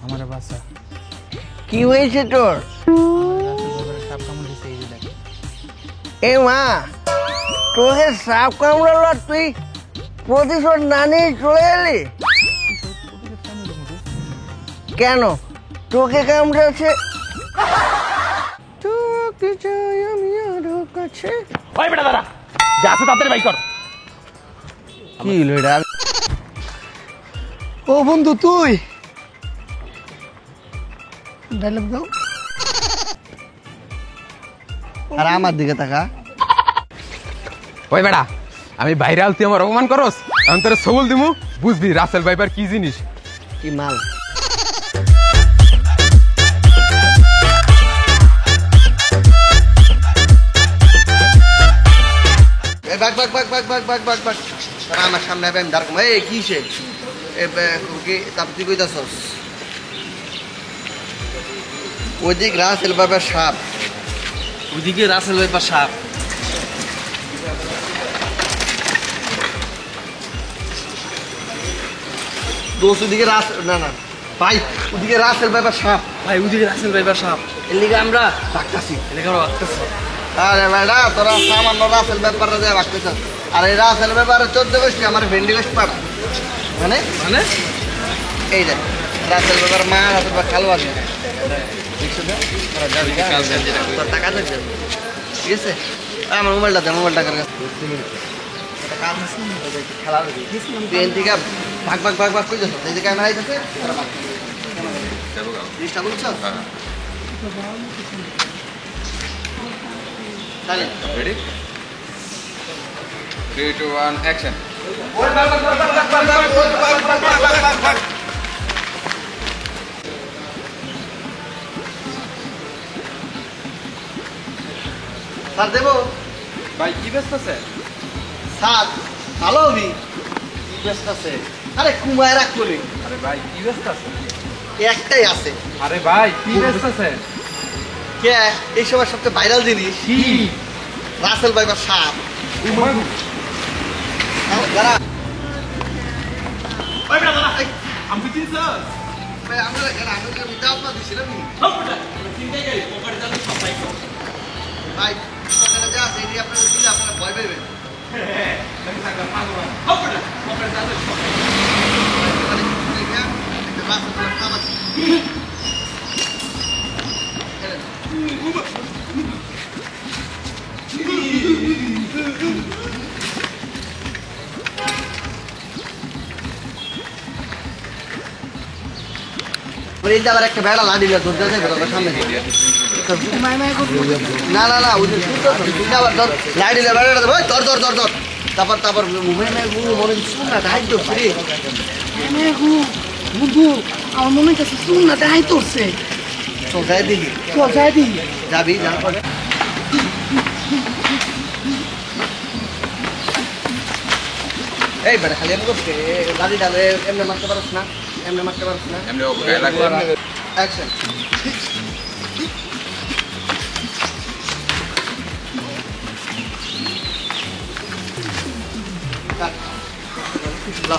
আমার বাসা কি হয়েছে তোর? সাপ কামড় দিছে, এই যে দেখ। এ মা, তোকে সাপ কামড়ালো, তুই প্রতিশোধ না নিয়ে চলে এলি কেন? তোকে কামড়েছে? তোকে চাই আমি আরো কাছে। ওই বেটা দাদা, যা আছে তাদের বাই কর। কি হলো এটা? ও বন্ধু, তুই ডায়লগ দাও। আর আমার দিকে তাকা। ওই বেটা, আমি ভাইরাল, তুই আমার অপমান করস। আমি তোর সবল দিমু, বুঝবি রাসেল ভাইপার কি জিনিস। কি মাল? আমার সামনে কিসে তুই কইতাছস? ওইদিক রাসেল ভাইপার সাপ, ওইদিকে রাসেল ভাইপার সাপ। দোস্ত ওদিকে না না ভাই, ওদিকে রাসেল ভাইপার সাপ। ভাই ওইদিকে রাসেল ভাইপার সাপ। এর লিগে আমরা ডাকতাছি। এলাকা রাখতেছি। আরে বেটা, তোরা সামান্য রাসেল ব্যাপারটা দিয়ে রাখতেছ। আর এই রাসেল ব্যাপারে 14 বেশি, আমার ভেন্ডি বেশি পাড়া। মানে মানে এই দেখ, রাসেল ব্যাপার মা, রাসেল ব্যাপার খালো আছে। তোর টাকা দেবে, ঠিক আছে? আমার মোবাইলটা দে, মোবাইলটা কার কাছে? খেলা ট্রেন থেকে ভাগ ভাগ ভাগ ভাগ করে যাচ্ছ, এই যে ক্যামেরা আইতেছে। জিনিসটা বলছ? Ready? 3, 2, 1, action. স্যার দেবো? ভাই কি ব্যস্ত আছে? স্যার ভালো হবি। কি ব্যস্ত আছে? আরে কুমায় রাখ করি। আরে ভাই কি ব্যস্ত আছে? একটাই আছে। আরে ভাই কি ব্যস্ত আছে? কে এই সময় সবচেয়ে ভাইরাল জিনিস? কি? রাসেল ভাইপার সাপ। যারা ওই বেটা দাদা, আমি চিনছ? ভাই আমরা দাও না দিছিলাম ভাই, ওখানে যা আছে এটি আপনারা দিলে আপনারা ভয় পাইবেন। আবার একটা বেড়া লাড়ি ধরতে যাবে সামনে। না না না, ওই আবার লাড়ি বেড়াটা ধর ধর ধর ধর। তারপর তারপর মনে শুন না ঢাই তো ফ্রি বুধু আমার মনে কাছে শুন না তাই তোরছে সোজাই দিবি, সোজাই দি যাবি যা। এই বেটা খালি এমন করছে, লাড়ি ডালে এমনি মারতে পারছ না, এমনি মারতে পারছ না। এমনি ওকে লাগবে। অ্যাকশন।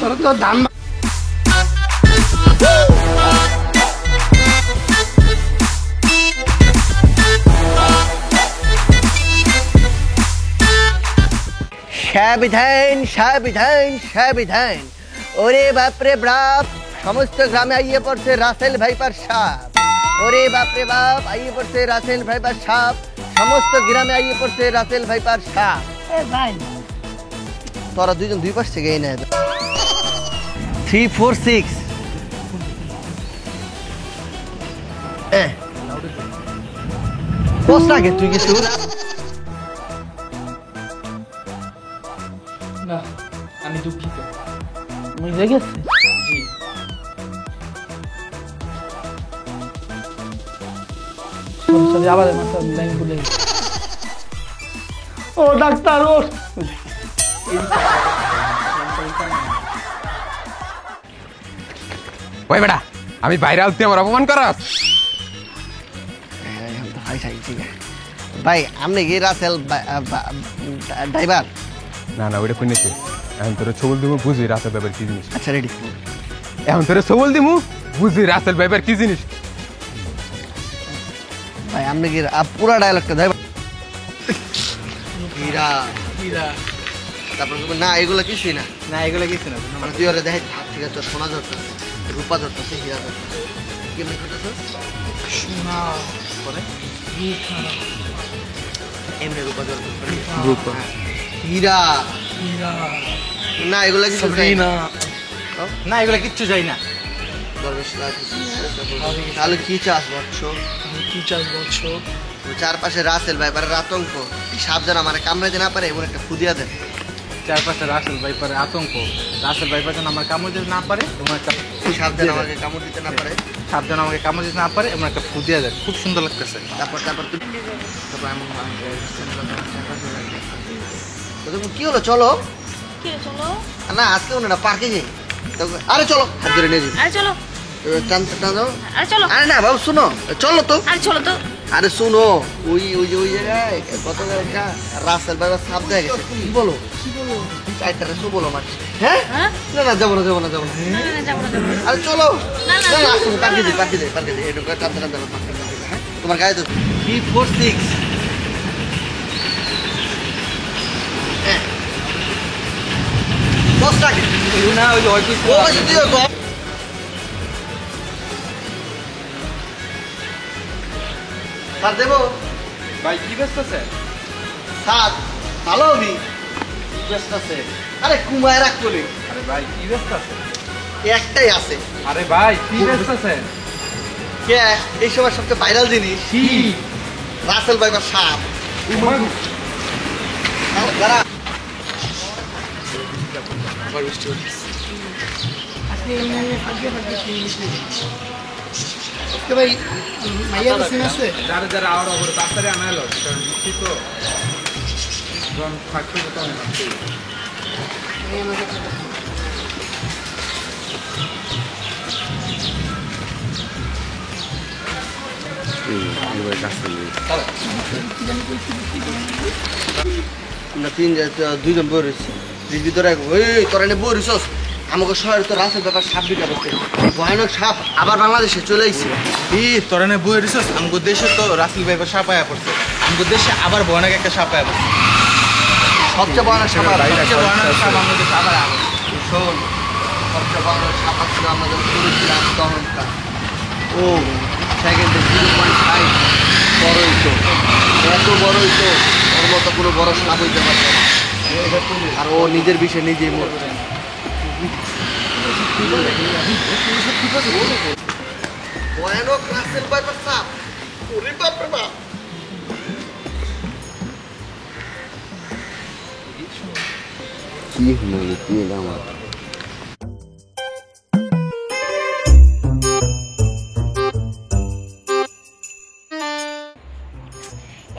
তোর তো ধান সাবধান সাবধান সাবধান, ওরে বাপরে বাপ, সমস্ত গ্রামে আইয়ে পড়ছে রাসেল ভাইপার সাপ। ওরে বাপরে বাপ, আইয়ে পড়ছে রাসেল ভাইপার সাপ, সমস্ত গ্রামে আইয়ে পড়ছে রাসেল ভাইপার সাপ। এ ভাই তোরা দুইজন দুই পাশ থেকে এই না 3, 4, 6 বস লাগে তুই কিছু না, আমি দুঃখিত। বুঝে গেছে জি। সরি আবার মাথা লাইন ভুলে গেছি। ও ডাক্তার ও ওই বেটা, আমি ভাইরাল, তুই আমার অপমান করস। ভাই আপনি কি রাসেল ড্রাইভার? না না, ওইটা কোন নিতে এখন তোর ছবল দিব, বুঝবি রাসেল ভাইপার কি জিনিস। আচ্ছা রেডি এখন তোরে সবল দিমু বুঝবি রাসেল ভাইপার কি জিনিস। ভাই আপনি কি পুরা ডায়লগটা দেয় হীরা হীরা তারপর না এগুলো কিছুই না না এগুলো কিছু না মানে তুই ওরা দেখ ঠিক আছে সোনা ধরতেছে রূপা ধরতেছে হীরা ধরতেছে কেমনি করতেছে সোনা করে এমনি রূপা ধরতেছে রূপা। হীরা হীরা না এগুলো কিছু সাবরিনা না এগুলো কিচ্ছু যাই না। তাহলে কি চাষ বৎস কি চাষ বলছো? চারপাশে রাসেল ভাইপারের আতঙ্ক সাবধান আমার কামড়াতে না পারে এমন একটা ফুদিয়া দেন চারপাশে রাসেল ভাইপারের আতঙ্ক, রাসেল ভাইপার যেন আমার কামড় দিতে না পারে এমন একটা সাবধান আমাকে কামড় দিতে না পারে সাবধান আমাকে কামড় দিতে না পারে এমন একটা ফুদিয়া দেয়, খুব সুন্দর লাগতেছে। তারপর তারপর তুই তারপর তোদের কি হলো চলো কি রে, চলো না আজকে না পার্কে যাই আরে চলো হাত ধরে নিয়ে যাই আরে চলো টান টান দাও। আরে চলো আরে না বাবু শুনো চলো তো আরে চলো তো আরে শুনো ওই ওই যে ওই জায়গায় কত একটা রাসেল ভাইবার সাপ দেখা গেছে কি বলো চারটা শো বলো মাছ হ্যাঁ হ্যাঁ না না যাবো না যাবো না যাবো না না না যাবো না যাবো না। আরে চলো না, না, না আসুন পার্কে যাই পার্কে যাই একটু টানতে টানতে পার্কে যাই হ্যাঁ তোমার গায়ে তো 346 10 টাকা না ওই যে অফিস ও কাছে দিও তো স্যার দেবো ভাই কি ব্যস্ত আছে? স্যার ভালো হবি ব্যস্ত আছে আরে কুমায় রাখ করে আরে ভাই কি ব্যস্ত আছে? একটাই আছে আরে ভাই কি ব্যস্ত আছে? কে এই সময় সবচেয়ে ভাইরাল জিনিস কি রাসেল ভাইবার সাপ দাঁড়া ভাই মাইয়া সিন আছে যারা যারা আওয়ার ওপরে তাড়াতাড়ি আনালো কারণ বৃষ্টি তো যখন থাকতে তো না। আমরা দুইজন বই রয়েছি ভিতরে ওই তোরা এনে বই রয়েছস আমাকে শহরে তো রাসেল ব্যাপার সাপ বিটা বসছে ভয়ানক সাপ আবার বাংলাদেশে চলে আইছে তোরানে বই রিসোর্স আমগো দেশে তো রাসেল ভাইবার সাপ আয়া পড়ছে, আমগো দেশে আবার ভয়ানক একটা সাপ আয়া পড়ছে। সবচেয়ে ভয়ানক সাপ সবচেয়ে ভয়ানক সাপ আমাদের দেশে আবার আয়া পড়ছে। শোন সবচেয়ে ভয়ানক সাপ ছিল আমাদের করেছিলাম তখনটা ও সেকেন্ডে 0.5 বড় হইতো এত বড় হইতো ওর মতো কোনো বড় সাপ হইতে পারতো না আর ও নিজের বিষয়ে নিজেই মরতো ভয়ানক রাসেল ভাইপার সাপ ওরে বাপ রে বাপ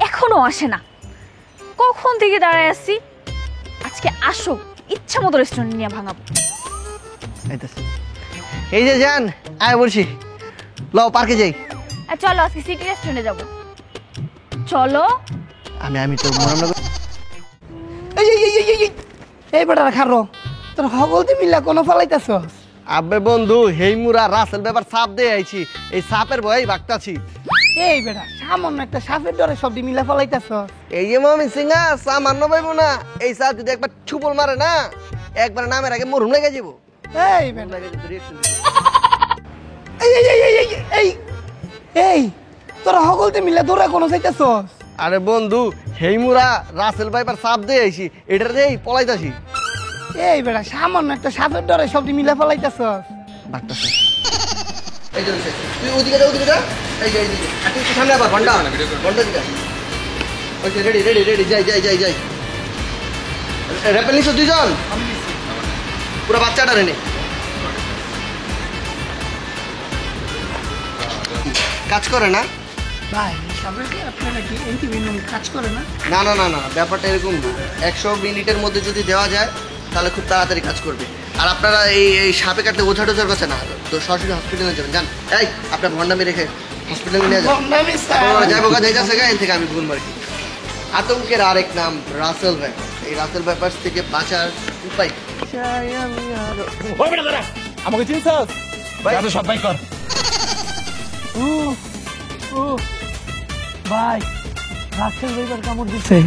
এখনো আসে না, কখন থেকে দাঁড়ায় আছি। আজকে আসো, ইচ্ছা মতো রেস্টুরেন্ট নিয়ে ভাঙাবো। এই যে যান আয় বলছি লও পার্কে যাই আর চলো আজকে সিটি রেস্টুরেন্টে যাবো, চলো। আমি তো মনে মনে এই বেটারা খারো তোর হগলতে মিল্লা কোনো ফালাইতাছ আবে বন্ধু হেইমুরা রাসেল ব্যাপার সাপ দিয়ে আইছি এই সাপের ভয় বাগতাছি এই বেটা সামান্য একটা সাপের ডরে সবটি মিলা ফালাইতাছ এই যে মামি সিংহা সামান্য পাইবো না এই সাপ যদি একবার ছুপল মারে না একবার নামের আগে মরুম লেগে যাবো এই বেটা এই এই এই এই এই এই তোরা হগলতে মিলা দৌড়া কোনো যাইতাছ আরে বন্ধু হেইমুরা রাসেল ভাইপার সাপ দিয়ে আইছি এটার দিয়ে পলাইতাছি এই বেটা সামান্য একটা সাপের ডরে সবটি মিলা ফালাইতাছ বাগতাছি এই যে তুই ওদিকে যা এই যে এইদিকে আর তুই সামনে আবার ঘন্টা ঘন্টা দিকে ওই যে রেডি রেডি রেডি যাই র্যাপেল নিছো দুইজন পুরো বাচ্চাটা রে নে কাজ করে না ভাই সাপের কি আপনারা কি এন্টিভেনম কাজ করে না না না না না ব্যাপারটা এরকম না 100 মিনিটের মধ্যে যদি দেওয়া যায় তাহলে খুব তাড়াতাড়ি কাজ করবে আর আপনারা এই সাপে কাটলে ওঝা টোঝার কাছে না তো সরাসরি হসপিটালে যাবেন জান এই আপনার ভন্ডামি রেখে হসপিটালে নিয়ে যান বন্ডামি স্যার যাবো যাইতেছে এখান থেকে আমি ভুল মার্কি আতঙ্কের আরেক নাম রাসেল ভাইপার এই রাসেল ভাইপার থেকে বাঁচার উপায় আমাকে চিনছস ভাই সবাই কর ভাই রাসেল ভাইবার কামড় দিছে